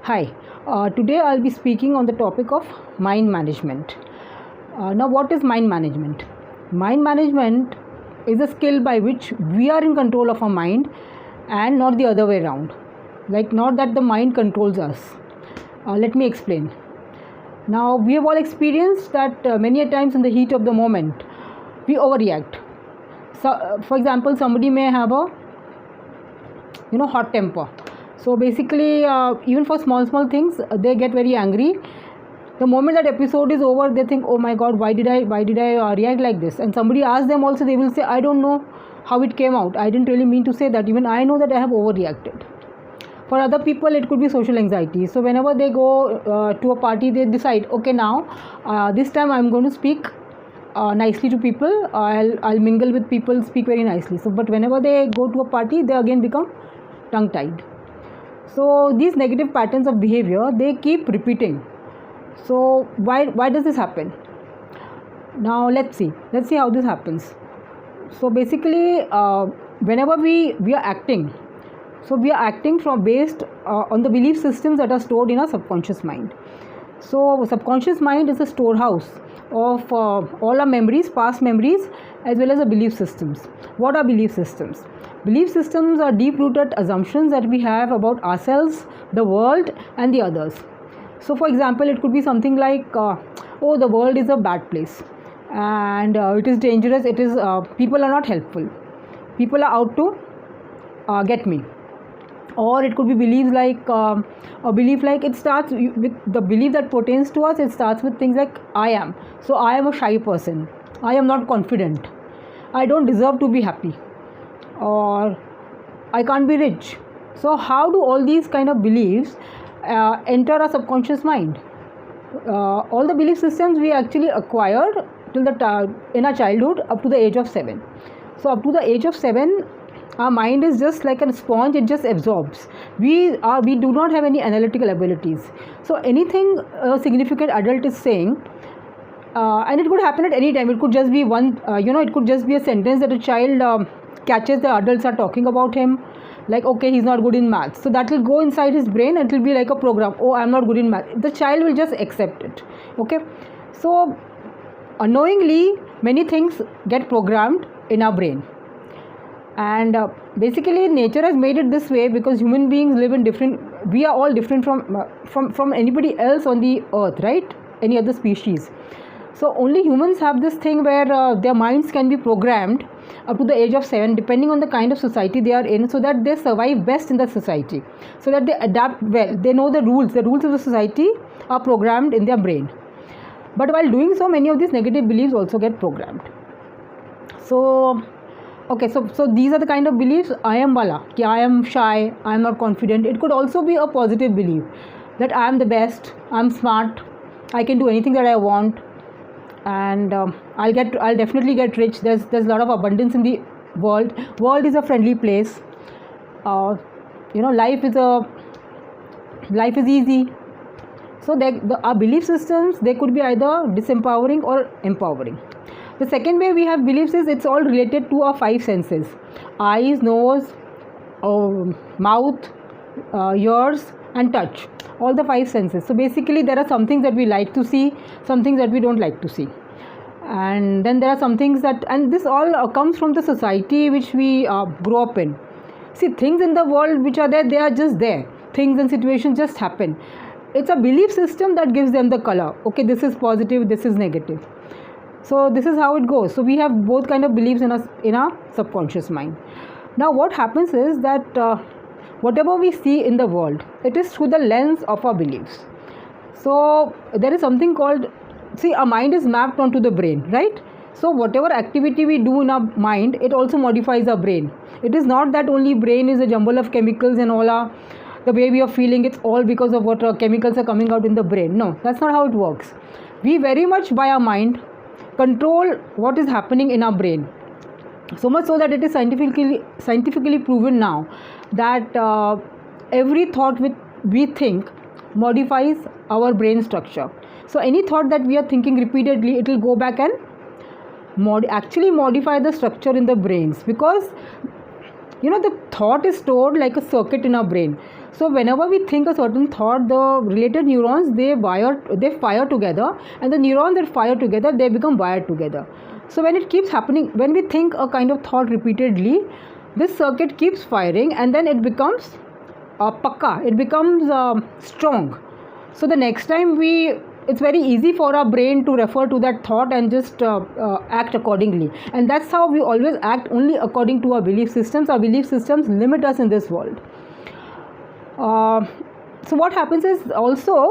Hi, today I'll be speaking on the topic of mind management. Now, what is mind management? Mind management is a skill by which we are in control of our mind and not the other way around. Like, not that the mind controls us. Let me explain. Now, we have all experienced that many a times in the heat of the moment, we overreact. So, for example, somebody may have a hot temper. So basically, even for small things, they get very angry. The moment that episode is over, they think, oh my god, why did I react like this? And somebody asks them also, they will say, I don't know how it came out, I didn't really mean to say that, even I know that I have overreacted. For other people, it could be social anxiety. So whenever they go to a party, they decide, okay, now this time I'm going to speak nicely to people. I'll mingle with people, speak very nicely. So but whenever they go to a party, they again become tongue tied. So these negative patterns of behavior, they keep repeating. So why does this happen? Now let's see how this happens. So basically, whenever we are acting, so we are acting from based on the belief systems that are stored in our subconscious mind. So subconscious mind is a storehouse of all our memories, past memories, as well as the belief systems. What are belief systems? Belief systems are deep-rooted assumptions that we have about ourselves, the world, and the others. So for example, it could be something like, oh, the world is a bad place, and it is dangerous, it is people are not helpful, people are out to get me. Or it could be beliefs like a belief like, it starts with the belief that pertains to us. It starts with things like, I am a shy person, I am not confident, I don't deserve to be happy, or I can't be rich. So how do all these kind of beliefs enter our subconscious mind? All the belief systems we actually acquired till in our childhood up to the age of 7. So up to the age of 7, our mind is just like a sponge, it just absorbs. We do not have any analytical abilities. So anything a significant adult is saying, and it could happen at any time. It could just be it could just be a sentence that a child catches the adults are talking about him, like, okay, he's not good in maths. So that will go inside his brain and it will be like a program. Oh, I'm not good in maths. The child will just accept it. Okay. So unknowingly, many things get programmed in our brain. And basically nature has made it this way because human beings live in different, we are all different from anybody else on the earth, right? Any other species. So only humans have this thing where their minds can be programmed up to the age of 7, depending on the kind of society they are in, so that they survive best in the society, so that they adapt well. They know the rules of the society are programmed in their brain. But while doing so, many of these negative beliefs also get programmed. So okay, so these are the kind of beliefs. I am wala, ki I am shy, I am not confident. It could also be a positive belief that I am the best, I am smart, I can do anything that I want, and I'll definitely get rich. There's a lot of abundance in the world. World is a friendly place. Life is easy. So our belief systems, they could be either disempowering or empowering. The second way we have beliefs is it's all related to our 5 senses: eyes, nose, mouth, ears, and touch. All the 5 senses. So basically there are some things that we like to see, some things that we don't like to see, and then there are some things that, and this all comes from the society which we grow up in. See, things in the world which are there, they are just there. Things and situations just happen. It's a belief system that gives them the color. Okay, this is positive, this is negative. So this is how it goes. So we have both kind of beliefs in our subconscious mind. Now what happens is that whatever we see in the world, it is through the lens of our beliefs. So there is something called, see, our mind is mapped onto the brain, right? So whatever activity we do in our mind, it also modifies our brain. It is not that only brain is a jumble of chemicals and all the way we are feeling, it's all because of what chemicals are coming out in the brain. No, that's not how it works. We very much by our mind control what is happening in our brain. So much so that it is scientifically proven now that every thought we think modifies our brain structure. So any thought that we are thinking repeatedly, it will go back and actually modify the structure in the brains, because the thought is stored like a circuit in our brain. So whenever we think a certain thought, the related neurons they fire together, and the neurons that fire together, they become wired together. So when it keeps happening, when we think a kind of thought repeatedly, this circuit keeps firing, and then it becomes pakka, it becomes strong. So the next time it's very easy for our brain to refer to that thought and just act accordingly. And that's how we always act, only according to our belief systems. Our belief systems limit us in this world. So what happens is also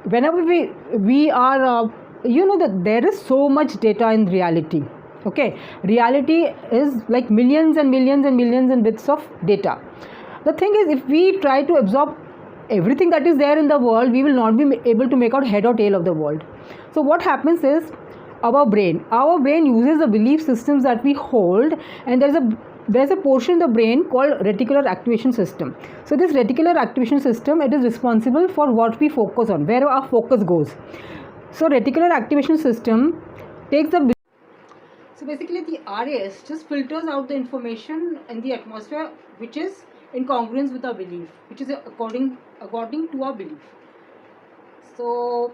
whenever we are that there is so much data in reality. Okay, reality is like millions and millions and millions and bits of data. The thing is, if we try to absorb everything that is there in the world, we will not be able to make out head or tail of the world. So what happens is, our brain uses the belief systems that we hold, and there's a portion in the brain called reticular activation system. So this reticular activation system, it is responsible for what we focus on, where our focus goes. So reticular activation system takes the so basically the RAS just filters out the information in the atmosphere which is in congruence with our belief, which is according to our belief. So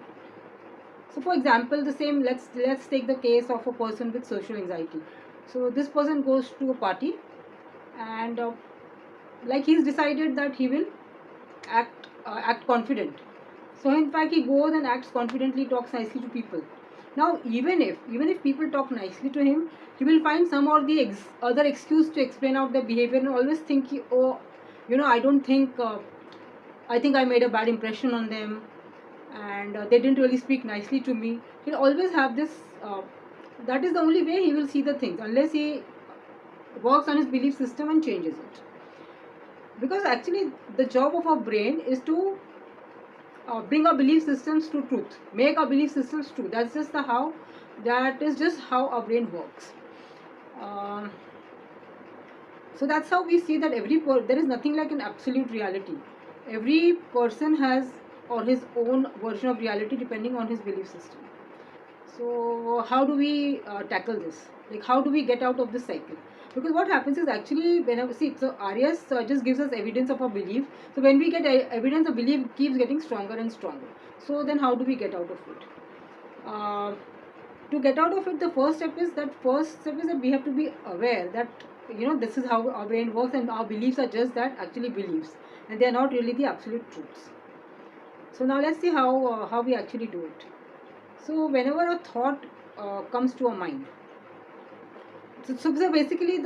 for example, the same, let's take the case of a person with social anxiety. So this person goes to a party, and like he's decided that he will act confident. So in fact he goes and acts confidently, talks nicely to people. Now even if people talk nicely to him, he will find some or the other excuse to explain out their behavior, and always think, I think I made a bad impression on them, and they didn't really speak nicely to me. He'll always have this. That is the only way he will see the things, unless he works on his belief system and changes it. Because actually the job of our brain is to bring our belief systems to truth, make our belief systems true. That is just how our brain works. So that's how we see that there is nothing like an absolute reality. Every person has or his own version of reality depending on his belief system. So how do we tackle this? Like, how do we get out of this cycle? Because what happens is, actually, so RAS just gives us evidence of our belief. So when we get evidence, the belief keeps getting stronger and stronger. So then how do we get out of it? To get out of it, the first step is that we have to be aware that this is how our brain works, and our beliefs are just that, actually beliefs, and they are not really the absolute truths. So now let's see how we actually do it. So whenever a thought comes to our mind, so basically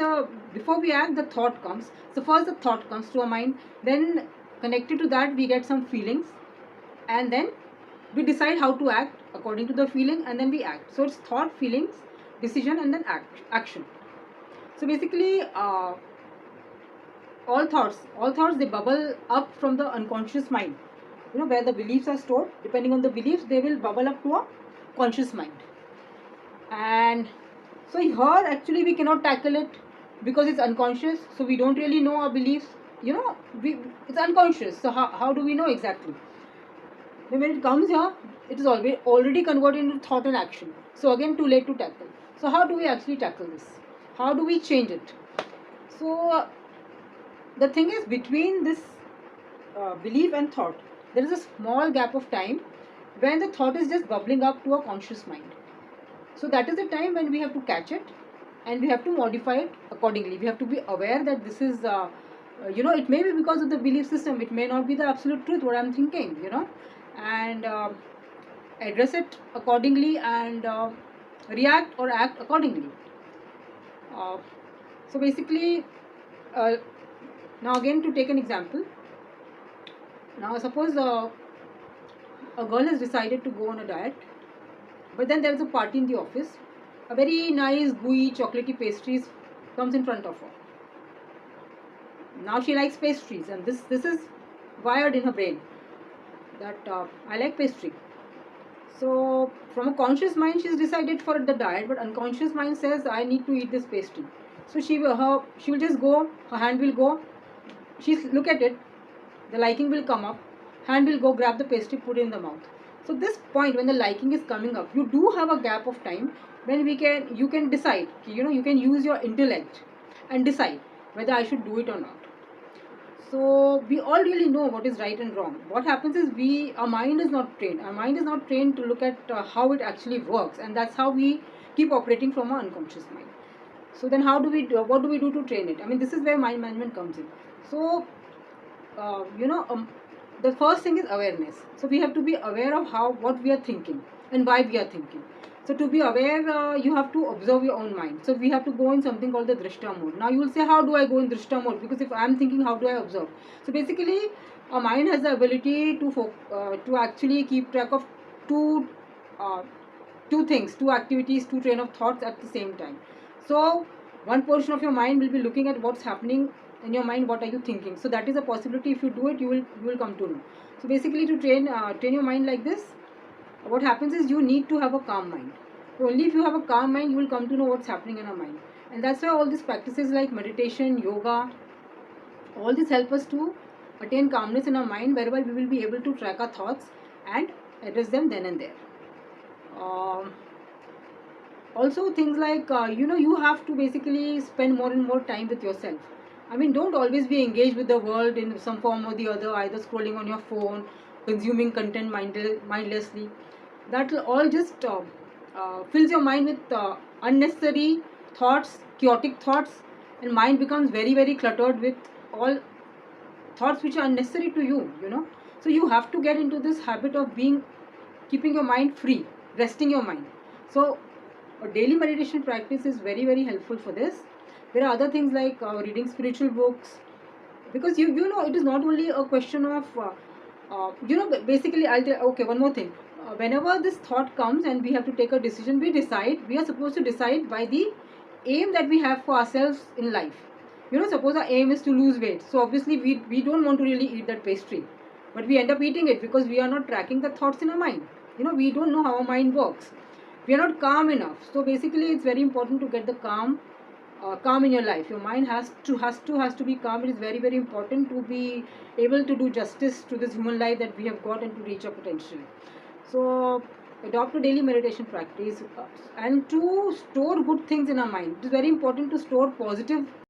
before we act, the thought comes. So first the thought comes to our mind, then connected to that we get some feelings, and then we decide how to act according to the feeling, and then we act. So it's thought, feelings, decision, and then action. So basically all thoughts they bubble up from the unconscious mind, where the beliefs are stored. Depending on the beliefs, they will bubble up to a conscious mind. And so here actually we cannot tackle it because it's unconscious, so we don't really know our beliefs. It's unconscious, so how do we know exactly? Then when it comes here, it is already converted into thought and action. So again, too late to tackle. So how do we actually tackle this? How do we change it? So the thing is, between this belief and thought, there is a small gap of time when the thought is just bubbling up to a conscious mind. So that is the time when we have to catch it, and we have to modify it accordingly. We have to be aware that this is, it may be because of the belief system. It may not be the absolute truth, what I'm thinking, and address it accordingly, and react or act accordingly. So basically, now again, to take an example. Now suppose a girl has decided to go on a diet, but then there is a party in the office. A very nice, gooey, chocolatey pastries comes in front of her. Now she likes pastries, and this is wired in her brain that I like pastry. So from a conscious mind, she's decided for the diet, but unconscious mind says, I need to eat this pastry. So she will just go, her hand will go, she'll look at it, the liking will come up, hand will go, grab the pastry, put it in the mouth. So this point, when the liking is coming up, you do have a gap of time when you can decide, you can use your intellect and decide whether I should do it or not. So we all really know what is right and wrong. What happens is our mind is not trained. Our mind is not trained to look at how it actually works, and that's how we keep operating from our unconscious mind. So then, what do we do to train it? I mean, this is where mind management comes in. So uh, you know um, the first thing is awareness. So we have to be aware of what we are thinking and why we are thinking. So to be aware, you have to observe your own mind. So we have to go in something called the drishta mode. Now you will say, how do I go in drishta mode? Because if I am thinking, how do I observe? So basically, our mind has the ability to actually keep track of two uh, two things, two activities, two train of thoughts at the same time. So one portion of your mind will be looking at what's happening in your mind. What are you thinking? So that is a possibility. If you do it, you will come to know. So basically, to train your mind like this, what happens is you need to have a calm mind. So only if you have a calm mind, you will come to know what's happening in your mind. And that's why all these practices like meditation, yoga, all these help us to attain calmness in our mind, whereby we will be able to track our thoughts and address them then and there. um, Also things like you have to basically spend more and more time with yourself. I mean, don't always be engaged with the world in some form or the other, either scrolling on your phone, consuming content mindlessly. That will all just fills your mind with unnecessary thoughts, chaotic thoughts, and mind becomes very very cluttered with all thoughts which are unnecessary to you. So you have to get into this habit of keeping your mind free, resting your mind. So a daily meditation practice is very very helpful for this. There are other things like reading spiritual books, because you know it is not only a question of basically I'll tell, okay, one more thing. Whenever this thought comes and we have to take a decision, we are supposed to decide by the aim that we have for ourselves in life. Suppose our aim is to lose weight, so obviously we don't want to really eat that pastry, but we end up eating it because we are not tracking the thoughts in our mind. We don't know how our mind works. We are not calm enough. So basically it's very important to get the calm in your life. Your mind has to be calm. It is very very important to be able to do justice to this human life that we have got and to reach our potential. So adopt a daily meditation practice, and to store good things in our mind. It is very important to store positive